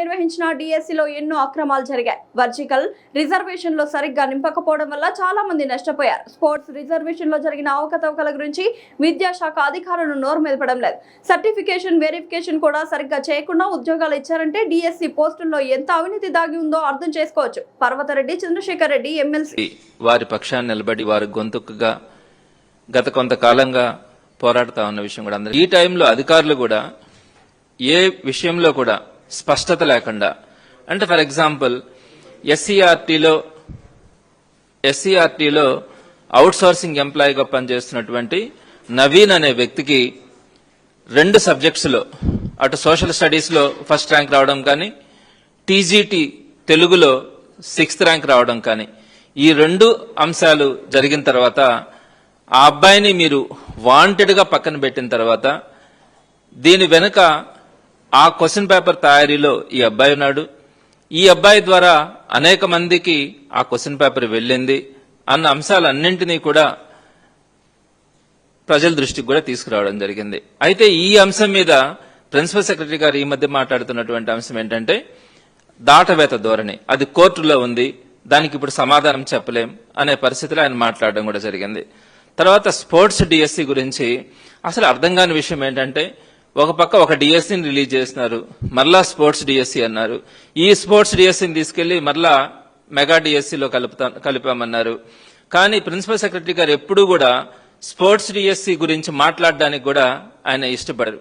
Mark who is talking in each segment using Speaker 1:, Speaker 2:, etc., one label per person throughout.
Speaker 1: నిర్వహించిన డిఎస్సిలో ఎన్నో అక్రమాలు జరిగాయి. వర్టికల్ రిజర్వేషన్ లో సరిగ్గా నింపకపోవడం వల్ల చాలా మంది నష్టపోయారు. స్పోర్ట్స్ రిజర్వేషన్ లో జరిగిన అవకతవకల గురించి విద్యాశాఖ అధికారులు నోరు మెదపడం లేదు. సర్టిఫికేషన్ వెరిఫికేషన్ కూడా సరిగ్గా చేయకుండా ఉద్యోగాలు ఇచ్చారంటే డిఎస్సి పోస్టుల్లో ఎంత అవినీతి దాగి ఉందో అర్థం చేసుకోవచ్చు. పర్వతరెడ్డి చంద్రశేఖర్ రెడ్డి ఎమ్మెల్సీ
Speaker 2: వారి పక్షాన్ని నిలబడి వారి గొంతుకుగా గత కొంతకాలంగా పోరాడుతా ఉన్న విషయం కూడా అందరూ. ఈ టైంలో అధికారులు కూడా ఏ విషయంలో కూడా స్పష్టత లేకుండా, అంటే ఫర్ ఎగ్జాంపుల్ ఎస్సీఆర్టీలో అవుట్ సోర్సింగ్ ఎంప్లాయీగా పనిచేస్తున్నటువంటి నవీన్ అనే వ్యక్తికి 2 సబ్జెక్ట్స్ లో, అటు సోషల్ స్టడీస్ లో ఫస్ట్ ర్యాంక్ రావడం కానీ, టీజీటీ తెలుగులో 6th ర్యాంక్ రావడం కానీ, ఈ 2 అంశాలు జరిగిన తర్వాత ఆ అబ్బాయిని మీరు వాంటెడ్ గా పక్కన పెట్టిన తర్వాత దీని వెనుక ఆ క్వశ్చన్ పేపర్ తయారీలో ఈ అబ్బాయి ఉన్నాడు. ఈ అబ్బాయి ద్వారా అనేక మందికి ఆ క్వశ్చన్ పేపర్ వెళ్ళింది అన్న అంశాలన్నింటినీ కూడా ప్రజల దృష్టికి కూడా తీసుకురావడం జరిగింది. అయితే ఈ అంశం మీద ప్రిన్సిపల్ సెక్రటరీ గారు ఈ మధ్య మాట్లాడుతున్నటువంటి అంశం ఏంటంటే దాటవేత ధోరణి. అది కోర్టులో ఉంది, దానికి ఇప్పుడు సమాధానం చెప్పలేం అనే పరిస్థితిలో ఆయన మాట్లాడడం కూడా జరిగింది. తర్వాత స్పోర్ట్స్ డిఎస్సి గురించి అసలు అర్థం కాని విషయం ఏంటంటే, ఒక పక్క ఒక డిఎస్సిని రిలీజ్ చేస్తున్నారు, మరలా స్పోర్ట్స్ డిఎస్సి అన్నారు. ఈ స్పోర్ట్స్ డిఎస్సిని తీసుకెళ్లి మరలా మెగా డిఎస్సిలో కలిపామన్నారు. కానీ ప్రిన్సిపల్ సెక్రటరీ గారు ఎప్పుడూ కూడా స్పోర్ట్స్ డిఎస్సి గురించి మాట్లాడడానికి కూడా ఆయన ఇష్టపడరు.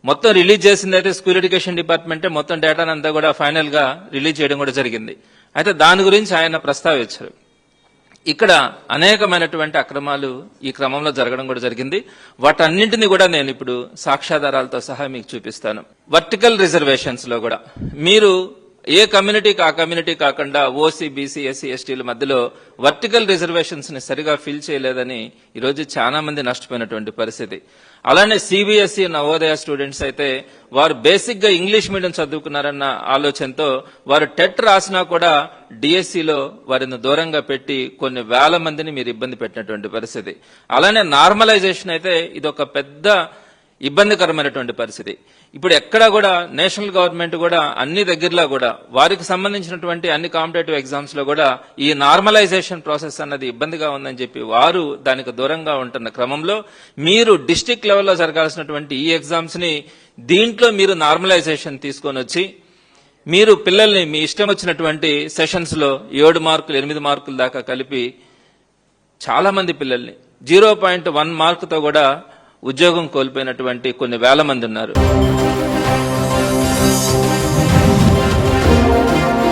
Speaker 2: మొత్తం రిలీజ్ చేసిందైతే స్కూల్ ఎడ్యుకేషన్ డిపార్ట్మెంటే మొత్తం డేటానంతా కూడా ఫైనల్ గా రిలీజ్ చేయడం కూడా జరిగింది. అయితే దాని గురించి ఆయన ప్రస్తావించారు. ఇక్కడ అనేకమైనటువంటి అక్రమాలు ఈ క్రమంలో జరగడం కూడా జరిగింది. వాటన్నింటినీ కూడా నేను ఇప్పుడు సాక్ష్యాధారాలతో సహా మీకు చూపిస్తాను. వర్టికల్ రిజర్వేషన్స్ లో కూడా మీరు ఏ కమ్యూనిటీకి ఆ కమ్యూనిటీ కాకుండా ఓసీ, బీసీ, ఎస్సీ, ఎస్టీల మధ్యలో వర్టికల్ రిజర్వేషన్స్ ని సరిగా ఫిల్ చేయలేదని ఈరోజు చాలా మంది నష్టపోయినటువంటి పరిస్థితి. అలానే సిబిఎస్ఈ, నవోదయ స్టూడెంట్స్ అయితే వారు బేసిక్ గా ఇంగ్లీష్ మీడియం చదువుకున్నారన్న ఆలోచనతో వారు టెట్ రాసినా కూడా డిఎస్సిలో వారిని దూరంగా పెట్టి కొన్ని వేల మందిని మీరు ఇబ్బంది పెట్టినటువంటి పరిస్థితి. అలానే నార్మలైజేషన్ అయితే ఇది ఒక పెద్ద ఇబ్బందికరమైనటువంటి పరిస్థితి. ఇప్పుడు ఎక్కడా కూడా నేషనల్ గవర్నమెంట్ కూడా అన్ని దగ్గరలో కూడా వారికి సంబంధించినటువంటి అన్ని కాంపిటేటివ్ ఎగ్జామ్స్ లో కూడా ఈ నార్మలైజేషన్ ప్రాసెస్ అన్నది ఇబ్బందిగా ఉందని చెప్పి వారు దానికి దూరంగా ఉంటున్న క్రమంలో మీరు డిస్ట్రిక్ట్ లెవెల్లో జరగాల్సినటువంటి ఈ ఎగ్జామ్స్ ని దీంట్లో మీరు నార్మలైజేషన్ తీసుకొని వచ్చి మీరు పిల్లల్ని మీ ఇష్టం వచ్చినటువంటి సెషన్స్ లో 7 మార్కులు 8 మార్కుల దాకా కలిపి చాలా మంది పిల్లల్ని 0.1 మార్కుతో కూడా ఉద్యోగం కోల్పోయినటువంటి కొన్ని వేల మంది ఉన్నారు.